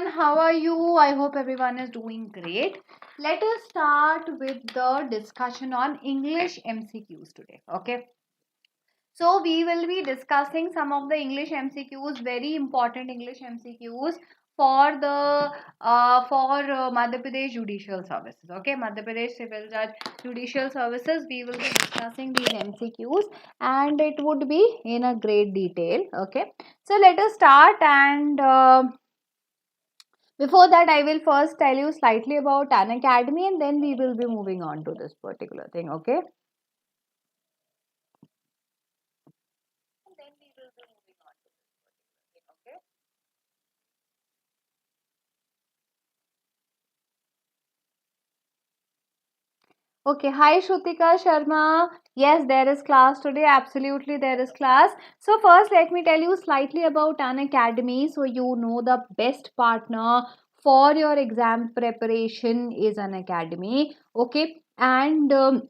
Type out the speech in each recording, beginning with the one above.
everyone, how are you? I hope everyone is doing great. Let us start with the discussion on English MCQs today. Okay. So we will be discussing some of the English MCQs, very important English MCQs for the Madhya Pradesh Judicial Services. Okay, Madhya Pradesh Civil Judge Judicial Services. We will be discussing these MCQs, and it would be in a great detail. Okay, so let us start and. Before that, I will first tell you slightly about Unacademy, and then we will be moving on to this particular thing. Okay. And then we will be moving on to this particular thing. Okay. Okay, hi Shrutika Sharma. Yes, there is class today. Absolutely, there is class. So, first, let me tell you slightly about Unacademy. So, you know the best partner for your exam preparation is Unacademy. Okay, and the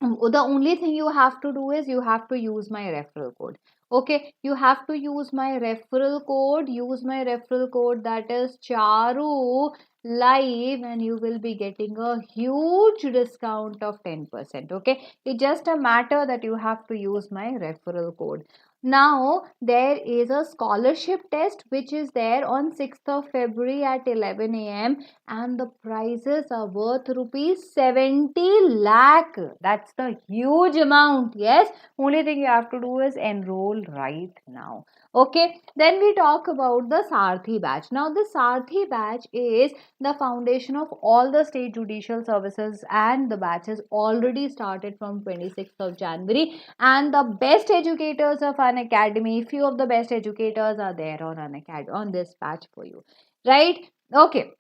only thing you have to do is you have to use my referral code. Okay, you have to use my referral code. Use my referral code, that is Charu Live, and you will be getting a huge discount of 10%. Okay, it's just a matter that you have to use my referral code. Now there is a scholarship test which is there on 6th of February at 11 a.m. and the prizes are worth rupees 70 lakh. That's the huge amount. Yes, only thing you have to do is enroll right now. Okay, then we talk about the Sarthi batch. Now the Sarthi batch is the foundation of all the state judicial services, and the batch has already started from 26th of January, and the best educators of Unacademy, few of the best educators are there on Unacademy on this batch for you, right? Okay,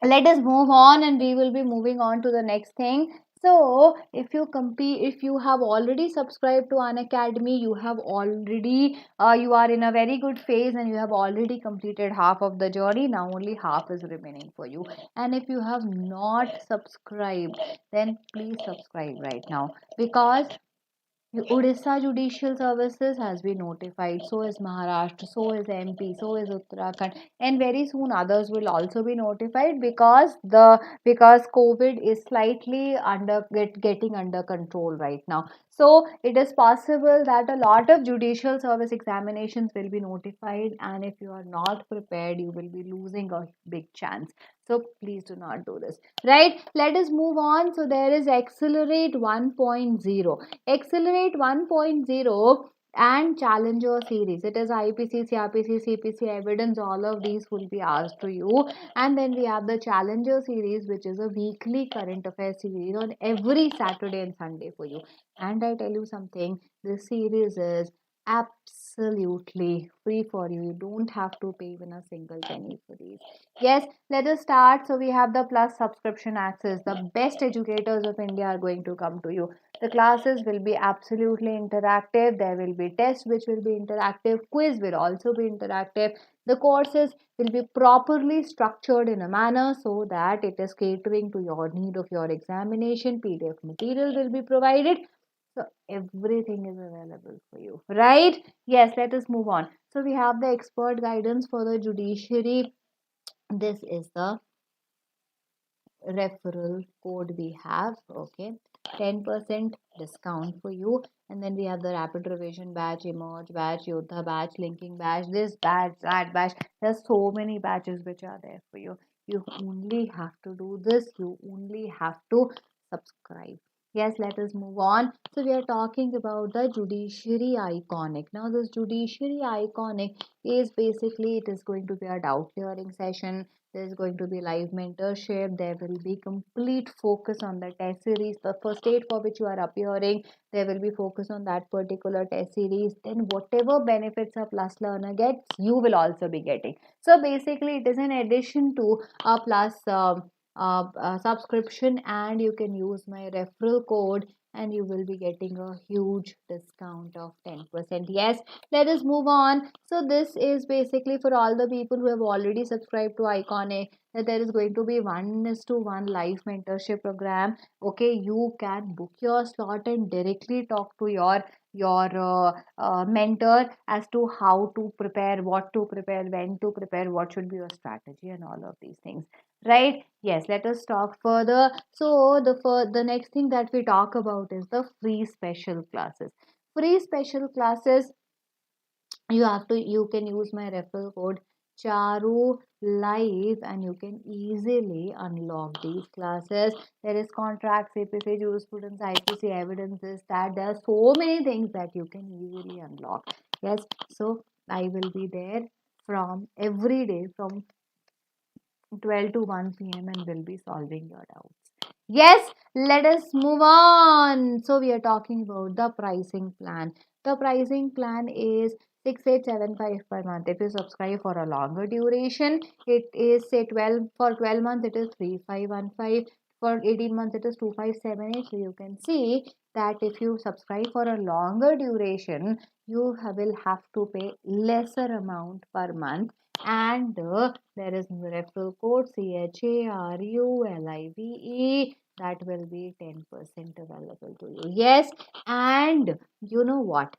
let us move on, and we will be moving on to the next thing. So if you have already subscribed to Unacademy, you have already you are in a very good phase, and you have already completed half of the journey. Now only half is remaining for you, and if you have not subscribed, then please subscribe right now, because Odisha Judicial Services has been notified, so is Maharashtra, so is MP, so is Uttarakhand, and very soon others will also be notified, because COVID is slightly getting under control right now. So it is possible that a lot of judicial service examinations will be notified, and if you are not prepared, you will be losing a big chance. So please do not do this. Right? Let us move on. So there is Accelerate 1.0. Accelerate 1.0 and Challenger series. It is IPC, CRPC, CPC evidence. All of these will be asked to you. And then we have the Challenger series, which is a weekly current affairs series on every Saturday and Sunday for you. And I tell you something, this series is absolutely free for you. You don't have to pay even a single penny for these. Yes, let us start. So we have the Plus subscription access. The best educators of India are going to come to you. The classes will be absolutely interactive. There will be tests which will be interactive. Quiz will also be interactive. The courses will be properly structured in a manner so that it is catering to your need of your examination. PDF material will be provided. So everything is available for you, right? Yes, let us move on. So we have the expert guidance for the judiciary. This is the referral code we have. Okay, 10% discount for you. And then we have the rapid revision batch, emerge batch, Yodha batch, linking batch, this batch, that batch. There's so many batches which are there for you. You only have to do this. You only have to subscribe. Yes, let us move on. So we are talking about the judiciary iconic. Now this judiciary iconic is basically, it is going to be a doubt clearing session. There is going to be live mentorship. There will be complete focus on the test series. The first state for which you are appearing, there will be focus on that particular test series. Then whatever benefits a Plus learner gets, you will also be getting. So basically, it is in addition to a Plus subscription, and you can use my referral code, and you will be getting a huge discount of 10%. Yes, let us move on. So this is basically for all the people who have already subscribed to Iconic, that there is going to be 1:1 live mentorship program. Okay, you can book your slot and directly talk to your your mentor as to how to prepare, what to prepare, when to prepare, what should be your strategy, and all of these things. Right? Yes. Let us talk further. So the next thing that we talk about is the free special classes. Free special classes, you can use my referral code CHARULIVE and you can easily unlock these classes. There is contract, CPC, jurisprudence, IPC, evidences, that there are so many things that you can easily unlock. Yes, so I will be there from every day from 12 to 1 p.m. and will be solving your doubts. Yes, let us move on. So we are talking about the pricing plan. The pricing plan is 6875 per month. If you subscribe for a longer duration, it is say 12 for 12 months it is 3515. For 18 months it is 2578. So you can see that if you subscribe for a longer duration, you will have to pay lesser amount per month, and there is referral code CHARULIVE that will be 10% available to you. Yes, and you know what?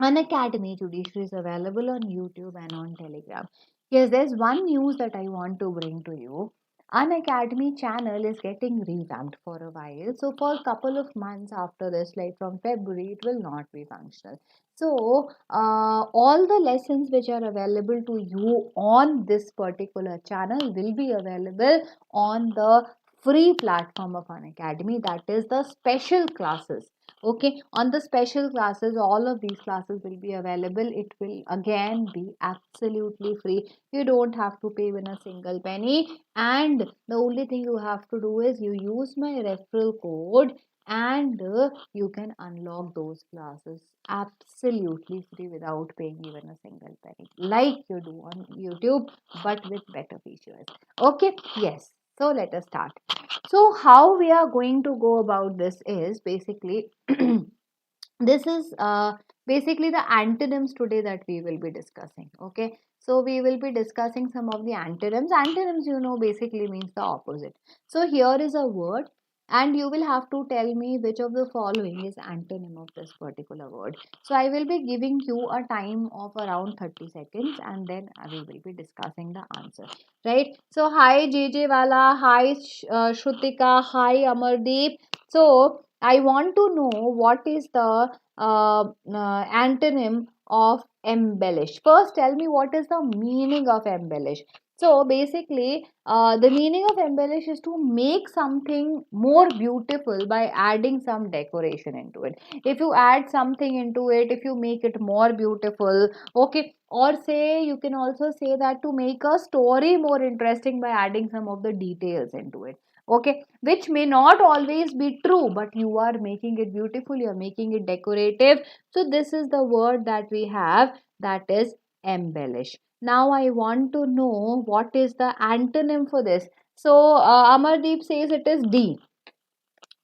Unacademy Judiciary is available on YouTube and on Telegram. Yes, there's one news that I want to bring to you. Unacademy channel is getting revamped for a while. So for a couple of months after this, like from February, it will not be functional. So all the lessons which are available to you on this particular channel will be available on the free platform of Unacademy, that is the special classes. Okay, on the special classes, all of these classes will be available. It will again be absolutely free. You don't have to pay even a single penny, and the only thing you have to do is you use my referral code, and you can unlock those classes absolutely free without paying even a single penny, like you do on YouTube, but with better features. Okay, yes. So let us start. So how we are going to go about this is basically this is basically the antonyms today that we will be discussing. Okay, so we will be discussing some of the antonyms. Antonyms, basically means the opposite. So here is a word, and you will have to tell me which of the following is antonym of this particular word. So I will be giving you a time of around 30 seconds, and then we will be discussing the answer. Right? So hi JJ Wala, hi Shrutika, hi Amardeep. So I want to know what is the antonym of embellish. First, tell me what is the meaning of embellish. So basically, the meaning of embellish is to make something more beautiful by adding some decoration into it. If you add something into it, if you make it more beautiful, okay, or say you can also say that to make a story more interesting by adding some of the details into it. Okay, which may not always be true, but you are making it beautiful, you are making it decorative. So this is the word that we have, that is embellish. Now I want to know what is the antonym for this. So Amardeep says it is D.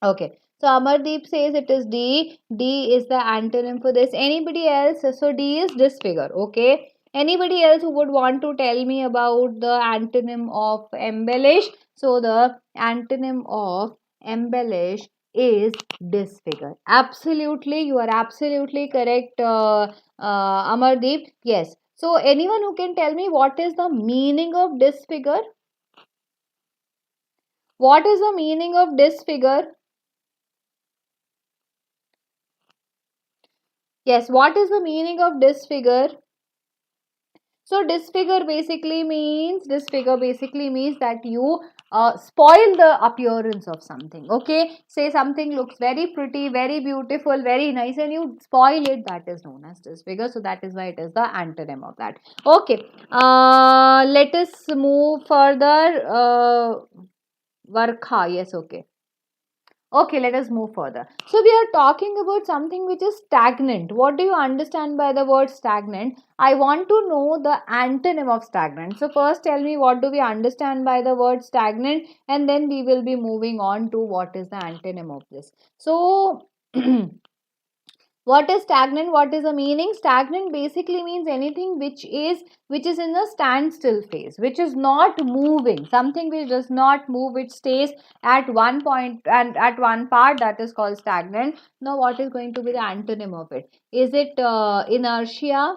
Okay, so Amardeep says it is D. D is the antonym for this. Anybody else? So D is disfigure. Okay, anybody else who would want to tell me about the antonym of embellish? So the antonym of embellish is disfigure. Absolutely, you are absolutely correct, Amardeep. Yes. So anyone who can tell me what is the meaning of disfigure? What is the meaning of disfigure? Yes, what is the meaning of disfigure? So disfigure basically means that you spoil the appearance of something. Okay, say something looks very pretty, very beautiful, very nice, and you spoil it. That is known as disfigure. So that is why it is the antonym of that. Okay, let us move further. Varkha, yes, okay. Okay, let us move further. So we are talking about something which is stagnant. What do you understand by the word stagnant? I want to know the antonym of stagnant. So first tell me what do we understand by the word stagnant, and then we will be moving on to what is the antonym of this. So What is stagnant? What is the meaning? Stagnant basically means anything which is in a standstill phase, which is not moving. Something which does not move, which stays at one point and at one part, that is called stagnant. Now, what is going to be the antonym of it? Is it inertia?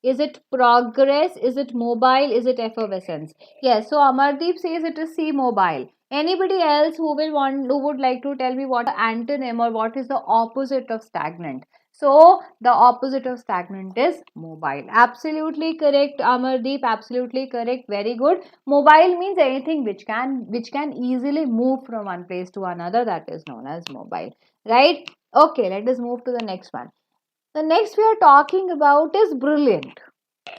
Is it progress? Is it mobile? Is it effervescence? Yes. So Amardeep says it is C, mobile. Anybody else who would like to tell me what antonym or what is the opposite of stagnant? So the opposite of stagnant is mobile. Absolutely correct, Amardeep. Absolutely correct. Very good. Mobile means anything which can easily move from one place to another. That is known as mobile. Right? Okay. Let us move to the next one. The next we are talking about is brilliant.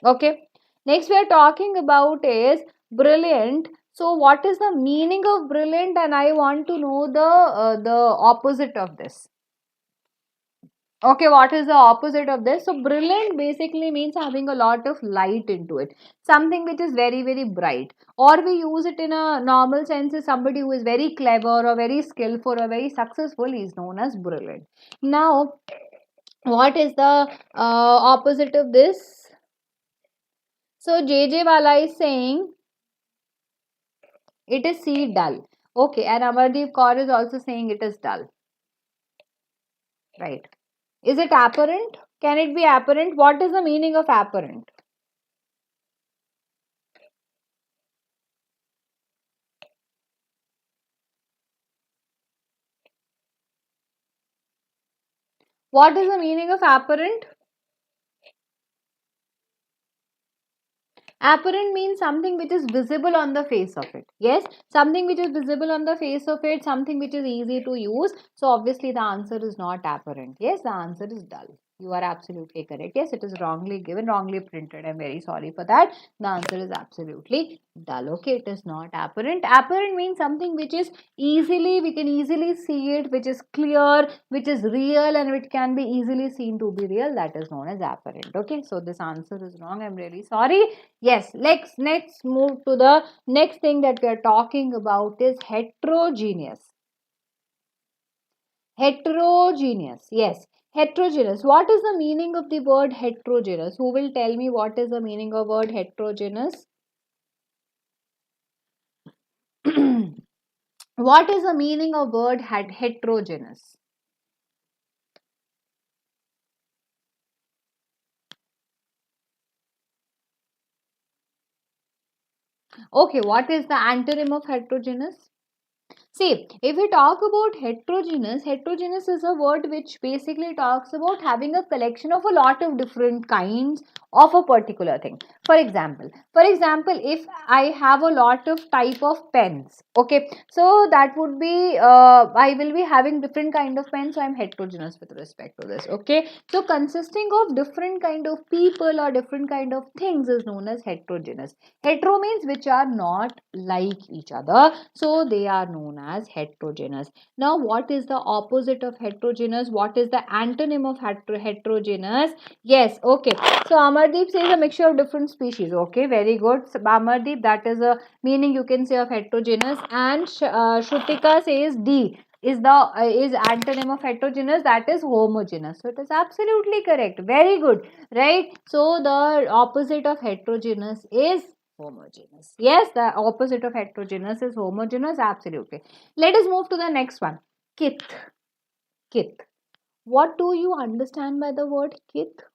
Okay. Next we are talking about is brilliant. So what is the meaning of brilliant? And I want to know the opposite of this. Okay, what is the opposite of this? So brilliant basically means having a lot of light into it. Something which is very, very bright. Or we use it in a normal sense as somebody who is very clever or very skillful or very successful is known as brilliant. Now, what is the opposite of this? So JJ Wala is saying it is C, dull. Okay, and Amardeep Kaur is also saying it is dull. Right. Is it apparent? Can it be apparent? What is the meaning of apparent? What is the meaning of apparent? Apparent means something which is visible on the face of it. Yes, something which is visible on the face of it, something which is easy to use. So obviously the answer is not apparent. Yes, the answer is dull. You are absolutely correct. Yes, it is wrongly given, wrongly printed. I'm very sorry for that. The answer is absolutely dull. Okay, it is not apparent. Apparent means something which is we can easily see it, which is clear, which is real, and which can be easily seen to be real. That is known as apparent. Okay, so this answer is wrong. I'm really sorry. Yes, let's move to the next thing that we are talking about is heterogeneous. Heterogeneous. Yes, heterogeneous. What is the meaning of the word heterogeneous? Who will tell me what is the meaning of word heterogeneous? What is the meaning of word heterogeneous? Okay, what is the antonym of heterogeneous? See, if we talk about heterogeneous is a word which basically talks about having a collection of a lot of different kinds of a particular thing. For example, if I have a lot of type of pens, okay, so that would be I will be having different kind of pens, so I'm heterogeneous with respect to this. Okay, so consisting of different kind of people or different kind of things is known as heterogeneous. Hetero means which are not like each other, so they are known as heterogeneous. Now, what is the opposite of heterogeneous? What is the antonym of heterogeneous? Yes, okay. So, Amardeep says a mixture of different species. Okay, very good. So, Amardeep, that is a meaning you can say of heterogeneous. And Shrutika says D is the is antonym of heterogeneous, that is homogeneous. So, it is absolutely correct. Very good, right? So, the opposite of heterogeneous is homogeneous. Yes, the opposite of heterogeneous is homogeneous. Absolutely. Let us move to the next one. Kith. Kith. What do you understand by the word kith?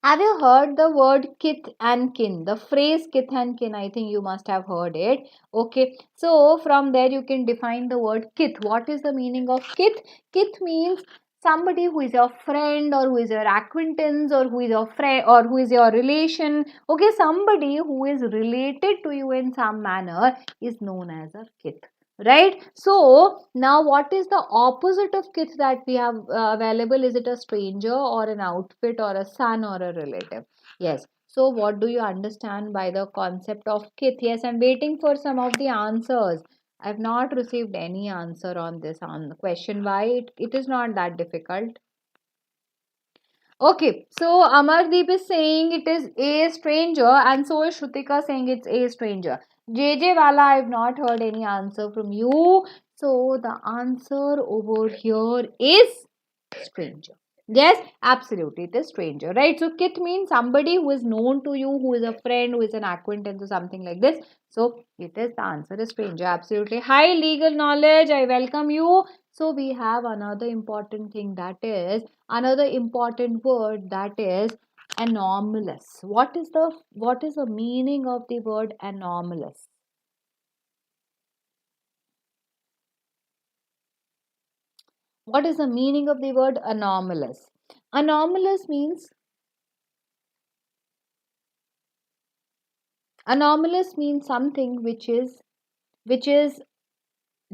Have you heard the word kith and kin? The phrase kith and kin, I think you must have heard it. Okay. So from there you can define the word kith. What is the meaning of kith? Kith means somebody who is your friend or who is your acquaintance or who is your friend or who is your relation. Okay, somebody who is related to you in some manner is known as a kith. Right. So now what is the opposite of kith that we have available? Is it a stranger or an outfit or a son or a relative? Yes. So what do you understand by the concept of kith? Yes, I'm waiting for some of the answers. I've not received any answer on this on the question why it is not that difficult. Okay, so Amardeep is saying it is a stranger, and so is Shrutika saying it's a stranger. JJ Wala, I have not heard any answer from you. So the answer over here is stranger. Yes, absolutely. It is stranger, right? So kith means somebody who is known to you, who is a friend, who is an acquaintance or something like this. So it is, the answer is stranger. Absolutely. Hi, legal knowledge. I welcome you. So we have another important thing, that is another important word, that is anomalous. What is the meaning of the word anomalous? What is the meaning of the word anomalous? Anomalous means anomalous means something which is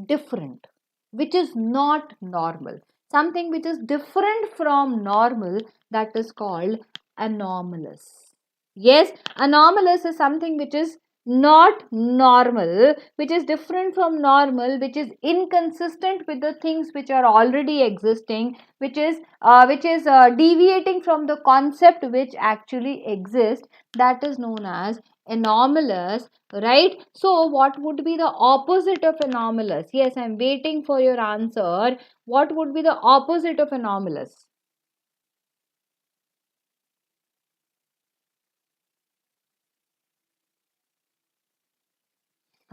different, which is not normal, something which is different from normal, that is called anomalous. Yes, anomalous is something which is not normal, which is different from normal, which is inconsistent with the things which are already existing, which is deviating from the concept which actually exists, that is known as anomalous. Right? So, what would be the opposite of anomalous? Yes, I'm waiting for your answer. What would be the opposite of anomalous?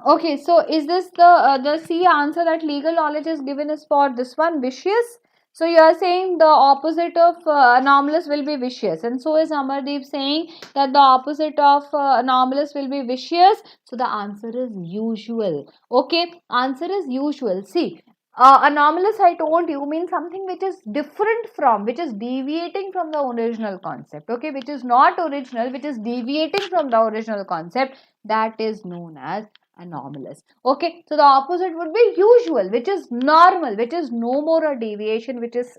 Okay, so is this the C answer that legal knowledge is given is for this one, vicious? So you are saying the opposite of anomalous will be vicious, and so is Amardeep saying that the opposite of anomalous will be vicious. So the answer is usual. Okay, answer is usual. See, anomalous, I told you, means something which is different from, which is deviating from the original concept. Okay, which is not original, which is deviating from the original concept. That is known as anomalous. Okay, so the opposite would be usual, which is normal, which is no more a deviation, which is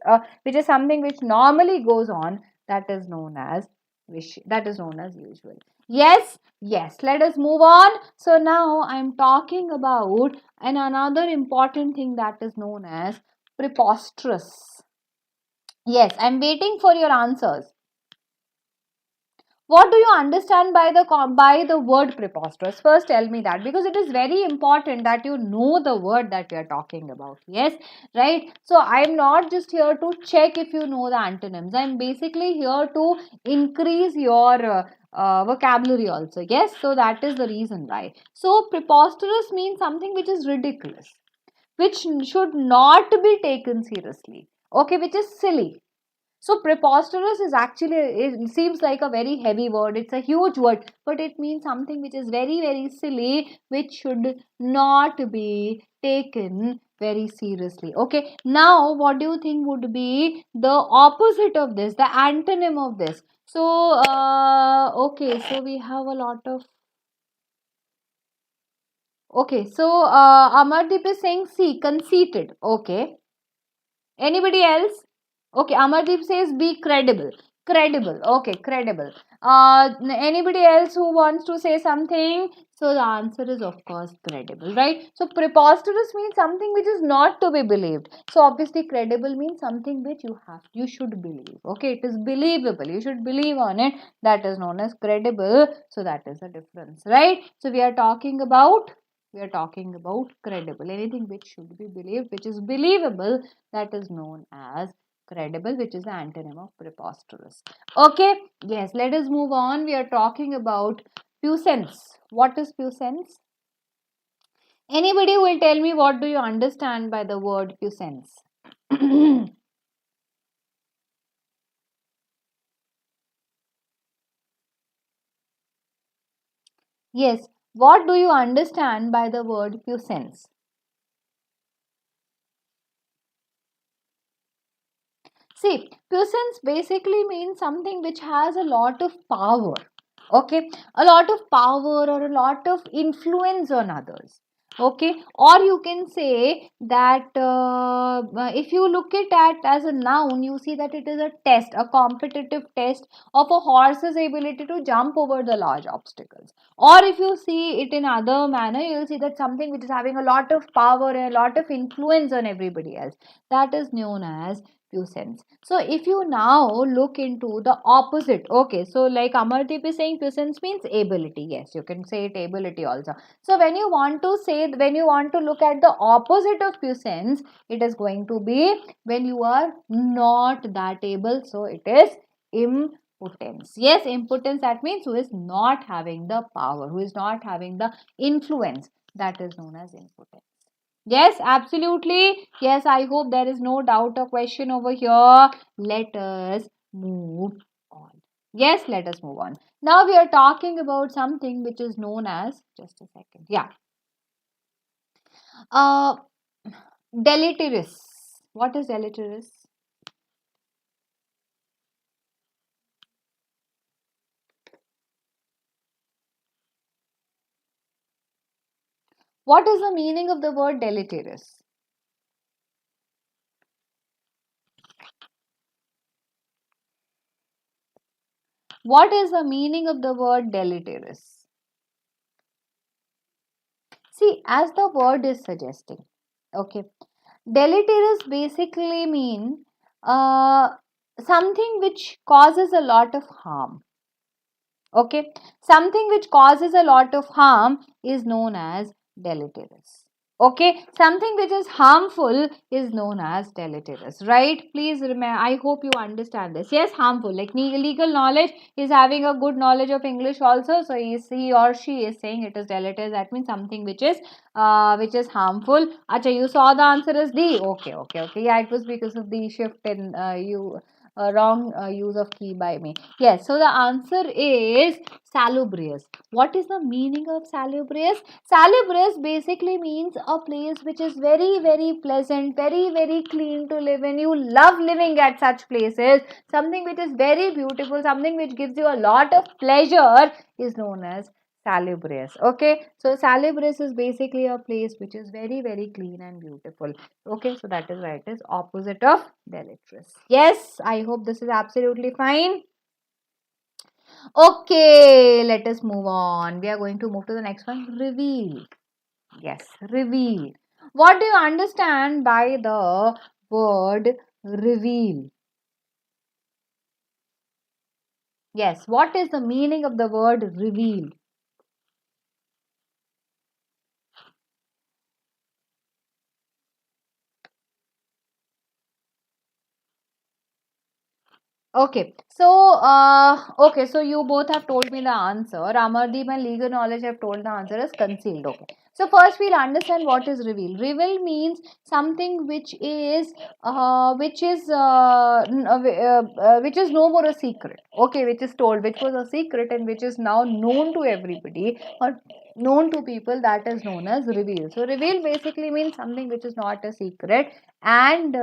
something which normally goes on. That is known as that is known as usual. Yes, yes. Let us move on. So now I'm talking about another important thing, that is known as preposterous. Yes, I'm waiting for your answers. What do you understand by the word preposterous? First tell me that, because it is very important that you know the word that we are talking about. Yes, right? So I'm not just here to check if you know the antonyms. I'm basically here to increase your vocabulary also. Yes, so that is the reason why. So preposterous means something which is ridiculous, which should not be taken seriously. Okay, which is silly. So preposterous is actually, it seems like a very heavy word. It's a huge word, but it means something which is very, very silly, which should not be taken very seriously. Okay. Now, what do you think would be the opposite of this, the antonym of this? So, okay. So we have a lot of. Okay. So, Amardeep is saying C, conceited. Okay. Anybody else? Okay, Amardeep says be credible. Credible. Okay, credible. Anybody else who wants to say something? So the answer is of course credible, right? So preposterous means something which is not to be believed. So obviously credible means something which you should believe. Okay, it is believable. You should believe on it. That is known as credible. So that is the difference, right? So we are talking about credible. Anything which should be believed, which is believable, that is known as credible, which is the antonym of preposterous. Okay, yes, let us move on. We are talking about puissance. What is puissance? Anybody will tell me, what do you understand by the word puissance? Yes, what do you understand by the word puissance? See, puissance basically means something which has a lot of power. Okay, a lot of power or a lot of influence on others. Okay, or you can say that if you look it at as a noun, you see that it is a test, a competitive test of a horse's ability to jump over the large obstacles. Or if you see it in other manner, you'll see that something which is having a lot of power and a lot of influence on everybody else. That is known as puissance. So if you now look into the opposite, okay, so like Amardeep is saying puissance means ability. Yes, you can say it ability also. So when you want to say, when you want to look at the opposite of puissance, it is going to be when you are not that able. So it is impotence. Yes, impotence, that means who is not having the power, who is not having the influence, that is known as impotence. Yes, absolutely. Yes, I hope there is no doubt or question over here. Let us move on. Yes, let us move on. Now we are talking about something which is known as, just a second. Yeah. Uh, Deleterious. What is deleterious? What is the meaning of the word deleterious? What is the meaning of the word deleterious? See, as the word is suggesting, okay, deleterious basically mean uh, something which causes a lot of harm. Okay, something which causes a lot of harm is known as deleterious. Okay, something which is harmful is known as deleterious, right? Please remember, I hope you understand this. Yes, harmful, like legal knowledge is having a good knowledge of English also, so he or she is saying it is deleterious. That means something which is harmful. Acha, you saw the answer is D. Okay. Yeah, it was because of the shift in you wrong use of key by me. Yes, so the answer is salubrious. What is the meaning of salubrious? Salubrious basically means a place which is very, very pleasant, very, very clean to live in. You love living at such places. Something which is very beautiful, something which gives you a lot of pleasure is known as salubrious. Okay, so salubrious is basically a place which is very, very clean and beautiful. Okay, so that is why it is opposite of deleterious. Yes, I hope this is absolutely fine. Okay, let us move on. We are going to move to the next one. Reveal. Yes, reveal. What do you understand by the word reveal? Yes, what is the meaning of the word reveal? Okay, so you both have told me the answer. Amardeep and legal knowledge have told the answer is concealed. Okay. So first we'll understand what is reveal. Reveal means something which is no more a secret. Okay, which is told, which was a secret and which is now known to everybody or known to people, that is known as reveal. So reveal basically means something which is not a secret, and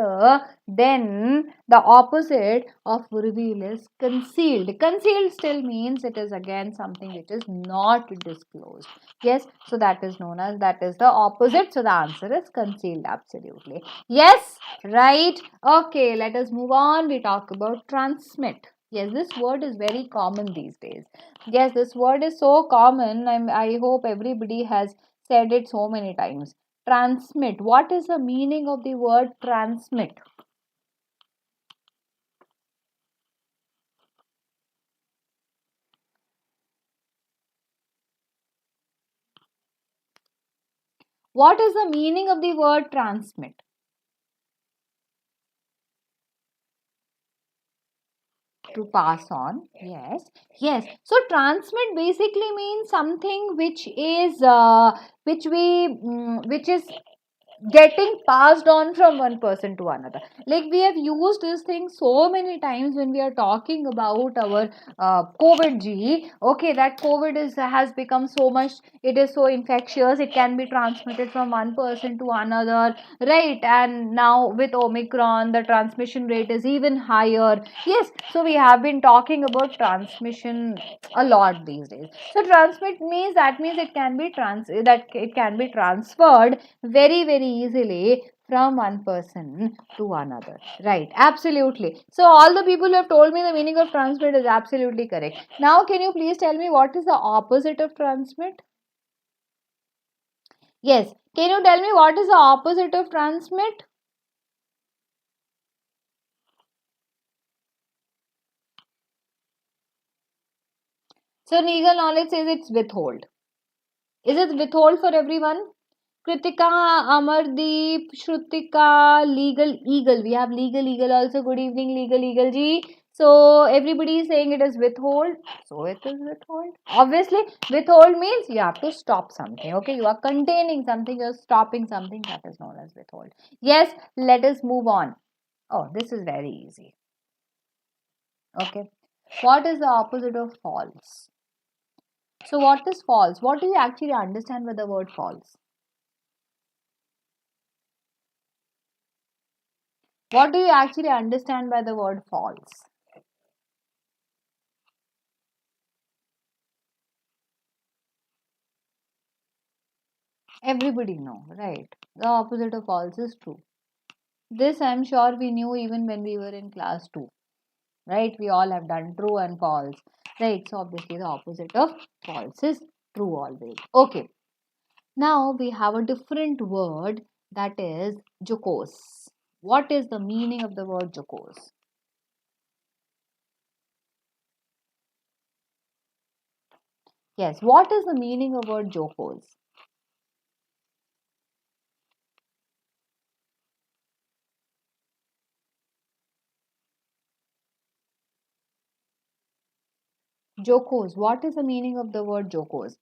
then the opposite of reveal is concealed. Concealed still means it is again something which is not disclosed. Yes, so that is known as, that is the opposite. So the answer is concealed. Absolutely. Yes, right. Okay, let us move on. We talk about transmit. Yes, this word is very common these days. Yes, this word is so common. I hope everybody has said it so many times. Transmit. What is the meaning of the word transmit? What is the meaning of the word transmit? To pass on. Yes. So transmit basically means something which is which is getting passed on from one person to another. Like we have used this thing so many times when we are talking about our COVID g. Okay, that COVID is has become so much, it is so infectious, it can be transmitted from one person to another, right? And now with Omicron the transmission rate is even higher. Yes, so we have been talking about transmission a lot these days. So transmit means, that means it can be transferred very, very easily from one person to another, right? Absolutely. So all the people who have told me the meaning of transmit is absolutely correct. Now can you please tell me what is the opposite of transmit? Yes, can you tell me what is the opposite of transmit? So legal knowledge says it's withhold. Is it withhold for everyone? Kritika, Amardeep, Shrutika, Legal Eagle. We have Legal Eagle also. Good evening, Legal Eagle ji. So everybody is saying it is withhold. So it is withhold. Obviously, withhold means you have to stop something. Okay, you are containing something, you are stopping something. That is known as withhold. Yes, let us move on. Oh, this is very easy. Okay. What is the opposite of false? So what is false? What do you actually understand by the word false? What do you actually understand by the word false? Everybody know, right? The opposite of false is true. This I'm sure we knew even when we were in class 2, right? We all have done true and false, right? So obviously the opposite of false is true always. Okay. Now we have a different word, that is jocose. What is the meaning of the word jocose? Yes, what is the meaning of word jocose? Jocose. What is the meaning of the word jocose?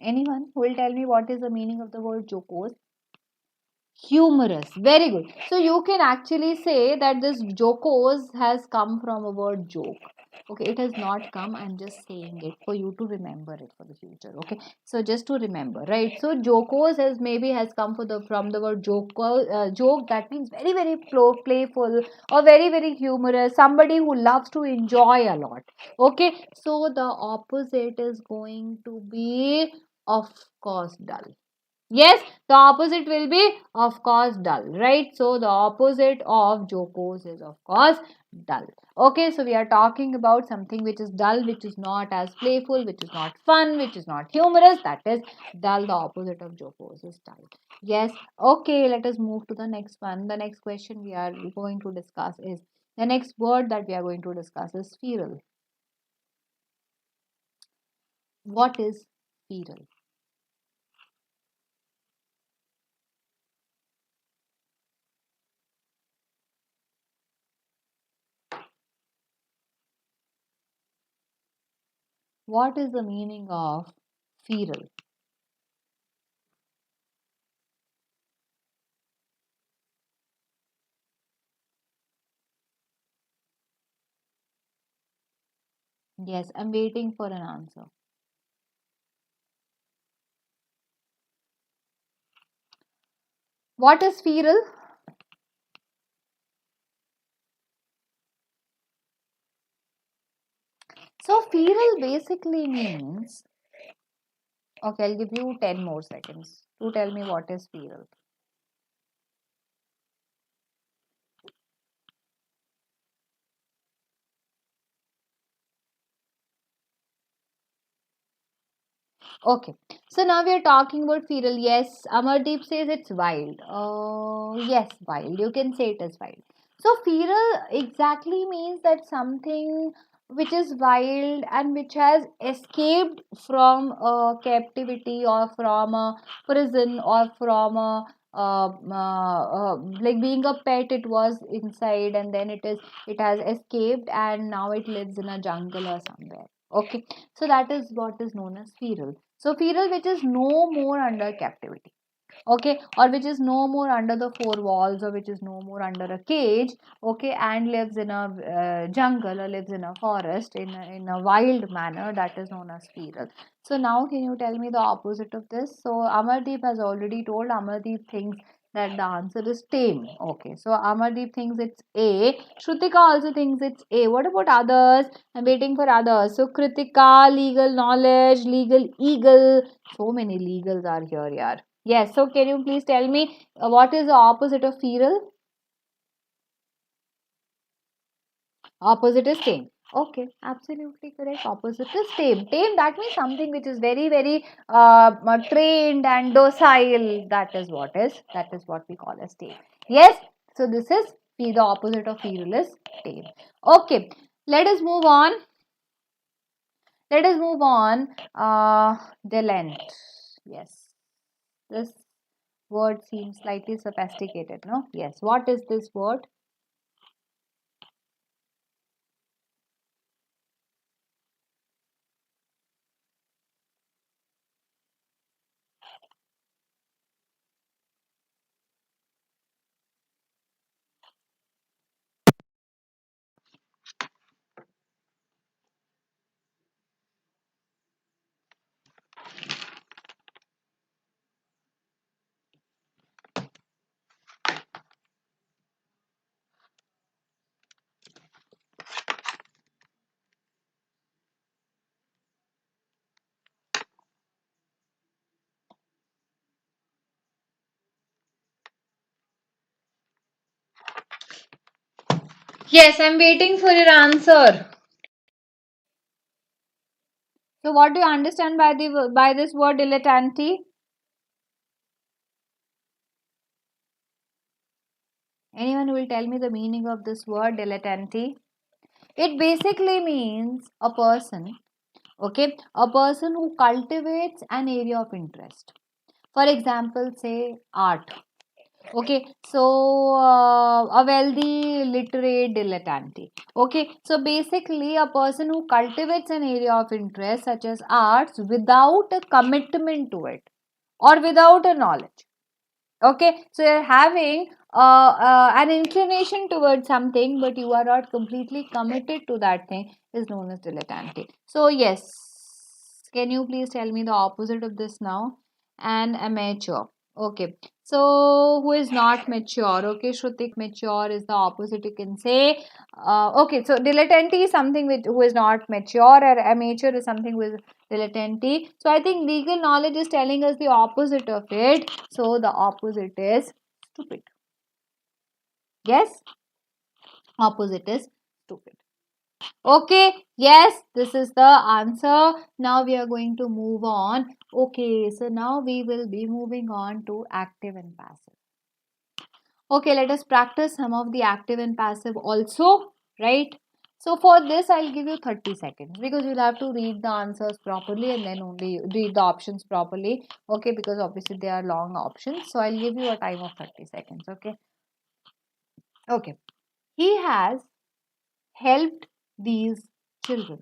Anyone who will tell me what is the meaning of the word jocose? Humorous. Very good. So you can actually say that this jocose has come from a word joke. Okay, it has not come. I'm just saying it for you to remember it for the future. Okay, so just to remember, right? So jocose has maybe has come for the from the word joke. Joke, that means very very playful or very very humorous. Somebody who loves to enjoy a lot. Okay, so the opposite is going to be, of course, dull. Yes, the opposite will be, of course, dull, right? So the opposite of jocose is, of course, dull. Okay, so we are talking about something which is dull, which is not as playful, which is not fun, which is not humorous. That is dull. The opposite of jocose is dull. Yes. Okay, let us move to the next one. The next question we are going to discuss is, the next word that we are going to discuss is feral. What is feral? What is the meaning of feral? Yes, I'm waiting for an answer. What is feral? So feral basically means, okay, I'll give you 10 more seconds to tell me what is feral. Okay, so now we are talking about feral. Yes, Amardeep says it's wild. Yes, wild. You can say it is wild. So feral exactly means that something which is wild and which has escaped from a captivity or from a prison or from a like being a pet. It was inside and then it has escaped and now it lives in a jungle or somewhere. Okay, so that is what is known as feral. So feral which is no more under captivity, okay, or which is no more under the four walls, or which is no more under a cage, okay, and lives in a jungle or lives in a forest in a wild manner, that is known as feral. So now can you tell me the opposite of this? So Amardeep has already told. Amardeep thinks that the answer is tame. Okay, so Amardeep thinks it's A. Shrutika also thinks it's A. What about others? I'm waiting for others. So Kritika, legal knowledge, legal eagle. So many legals are here, yeah. Yes, so can you please tell me what is the opposite of feral? Opposite is tame. Okay, absolutely correct. Opposite is tame. Tame, that means something which is very, very trained and docile. That is what we call as tame. Yes, so this is The opposite of feral is tame. Okay, let us move on. Let us move on. Delent. Yes, this word seems slightly sophisticated, no? Yes, what is this word? Yes, I'm waiting for your answer. So, what do you understand by this word dilettante? Anyone who will tell me the meaning of this word dilettante? It basically means a person, okay, a person who cultivates an area of interest. For example, say art. Okay, so a wealthy literate dilettante. Okay, so basically a person who cultivates an area of interest such as arts without a commitment to it or without a knowledge. Okay, so you're having an inclination towards something, but you are not completely committed to that thing, is known as dilettante. So, yes, can you please tell me the opposite of this now? An amateur. Okay, so who is not mature? Okay, Shrutik, mature is the opposite, you can say. Okay, so dilettante is something who is not mature, or amateur is something who is dilettante. So I think legal knowledge is telling us the opposite of it. So the opposite is stupid. Yes, opposite is stupid. Okay, yes, this is the answer. Now we are going to move on. Okay, so now we will be moving on to active and passive. Okay, let us practice some of the active and passive also, right? So for this, I'll give you 30 seconds because you'll have to read the answers properly and then only read the options properly. Okay, because obviously they are long options. So I'll give you a time of 30 seconds. Okay. Okay. He has helped these children.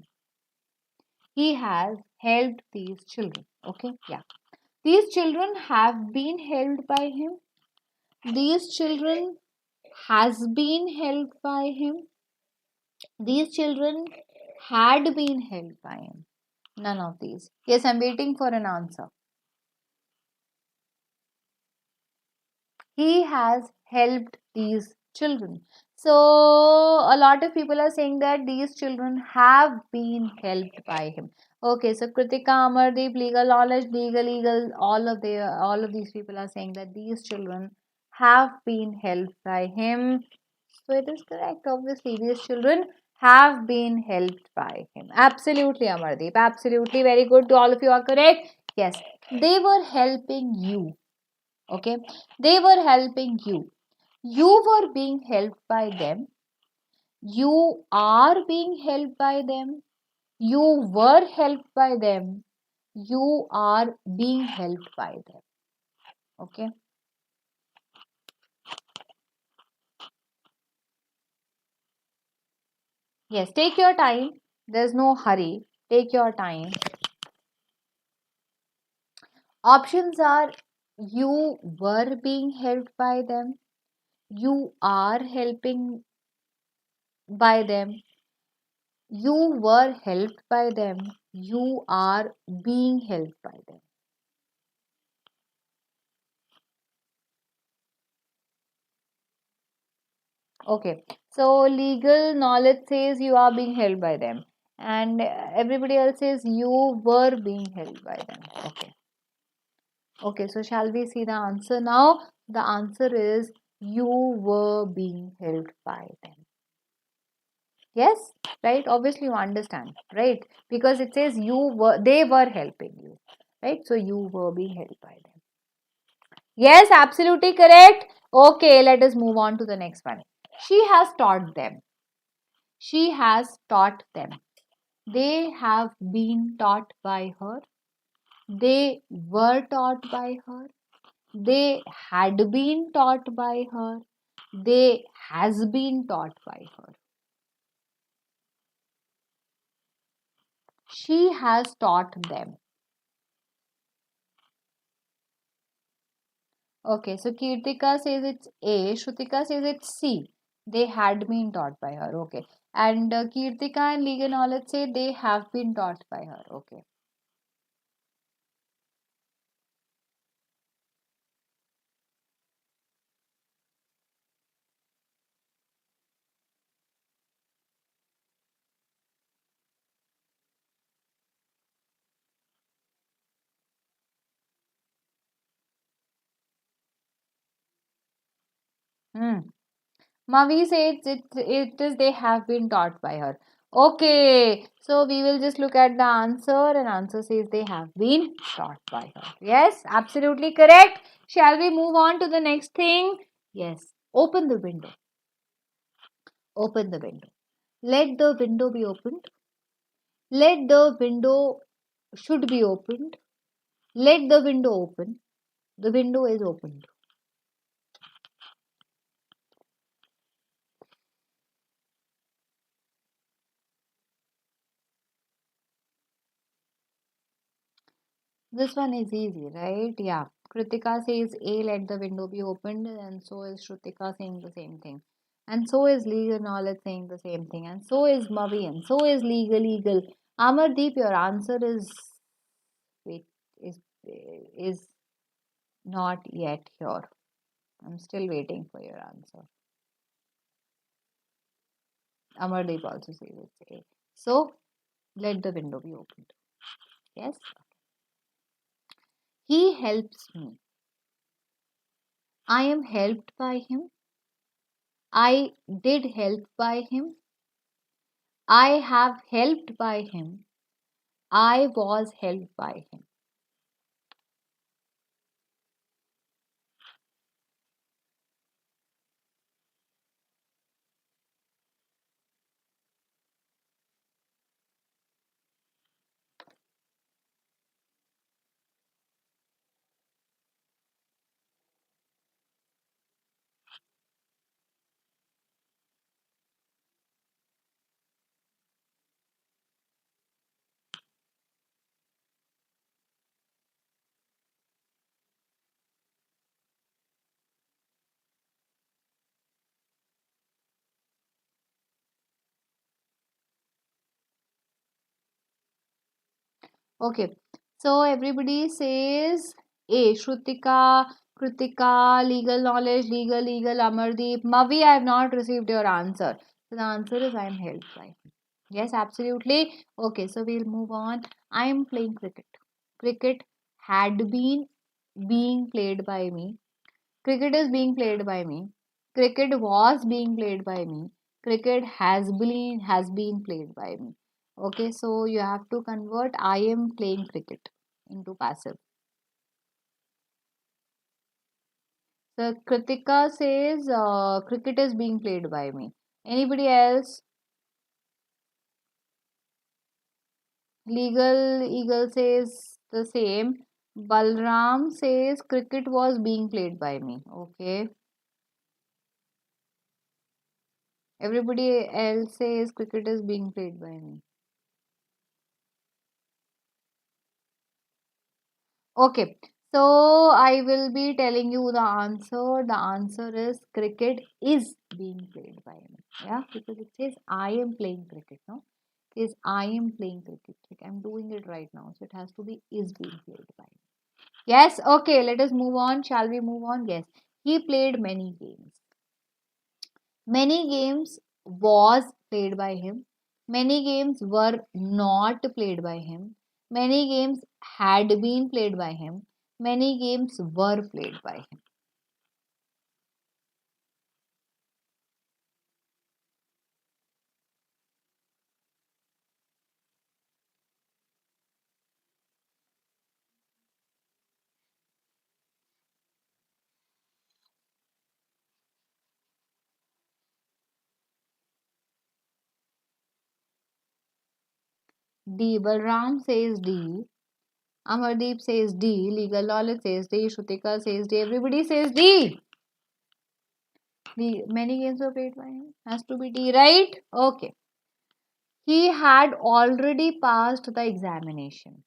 He has helped these children. Okay. Yeah. These children have been held by him. These children has been held by him. These children had been held by him. None of these. Yes, I'm waiting for an answer. He has helped these children. So, a lot of people are saying that these children have been helped by him. Okay, so Kritika, Amardeep, legal knowledge, legal, all of these people are saying that these children have been helped by him. So it is correct. Obviously, these children have been helped by him. Absolutely, Amardeep. Absolutely. Very good. To all of you are correct. Yes, they were helping you. Okay, they were helping you. You were being helped by them. You are being helped by them. You were helped by them. You are being helped by them. Okay. Yes, take your time. There's no hurry. Take your time. Options are you were being helped by them, you are helping by them, you were helped by them, you are being helped by them. Okay, so legal knowledge says you are being held by them, and everybody else says you were being held by them. Okay. Okay, so shall we see the answer now? The answer is you were being held by them. Yes, right? Obviously, you understand, right? Because it says they were helping you, right? So you were being helped by them. Yes, absolutely correct. Okay, let us move on to the next one. She has taught them. She has taught them. They have been taught by her. They were taught by her. They had been taught by her. They has been taught by her. She has taught them. Okay, so Kirtika says it's A, Shrutika says it's C. They had been taught by her. Okay. And Kirtika and legal knowledge say they have been taught by her. Okay. Hmm. Mavi says it is they have been taught by her. Okay, so we will just look at the answer, and answer says they have been taught by her. Yes, absolutely correct. Shall we move on to the next thing? Yes, open the window. Open the window. Let the window be opened. Let the window should be opened. Let the window open. The window is opened. This one is easy, right? Yeah. Kritika says A, let the window be opened, and so is Shrutika saying the same thing. And so is legal knowledge saying the same thing. And so is Mavi, and so is legal. Amardeep, your answer is wait is not yet here. I'm still waiting for your answer. Amardeep also says it's A. So let the window be opened. Yes. He helps me. I am helped by him. I did help by him. I have helped by him. I was helped by him. Okay. So everybody says A. Shrutika, Kritika, legal knowledge, legal, Amardeep. Mavi, I have not received your answer. So the answer is I am helped by him. Yes, absolutely. Okay, so we'll move on. I am playing cricket. Cricket had been being played by me. Cricket is being played by me. Cricket was being played by me. Cricket has been played by me. Okay, so you have to convert I am playing cricket into passive. So Kritika says cricket is being played by me. Anybody else? Legal Eagle says the same. Balram says cricket was being played by me. Okay. Everybody else says cricket is being played by me. Okay, so I will be telling you the answer. The answer is cricket is being played by me. Yeah, because it says I am playing cricket. No, it says I am playing cricket. Like I'm doing it right now, so it has to be is being played by me. Yes. Okay. Let us move on. Shall we move on? Yes. He played many games. Many games was played by him. Many games were not played by him. Many games had been played by him. Many games were played by him. D. Balram says D. Amardeep says D. Legal knowledge says D. Shrutika says D. Everybody says D. Many games were played by him. Has to be D, right? Okay. He had already passed the examination.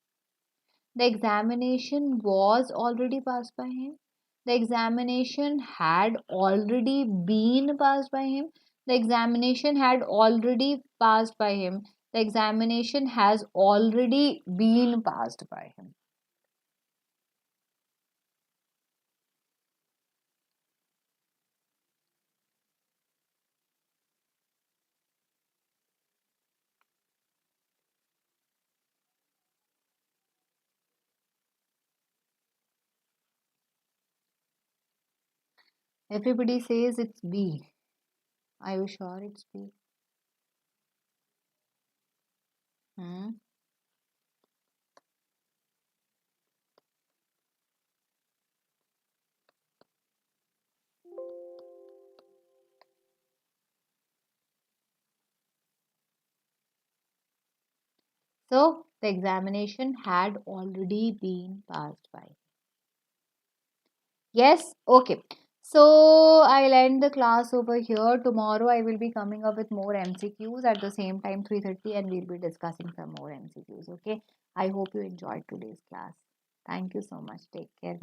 The examination was already passed by him. The examination had already been passed by him. The examination had already passed by him. The examination has already been passed by him. Everybody says it's B. Are you sure it's B? Hmm? So the examination had already been passed by. Yes? Okay. So I'll end the class over here. Tomorrow I will be coming up with more MCQs at the same time 3:30 and we'll be discussing some more MCQs. Okay. I hope you enjoyed today's class. Thank you so much. Take care.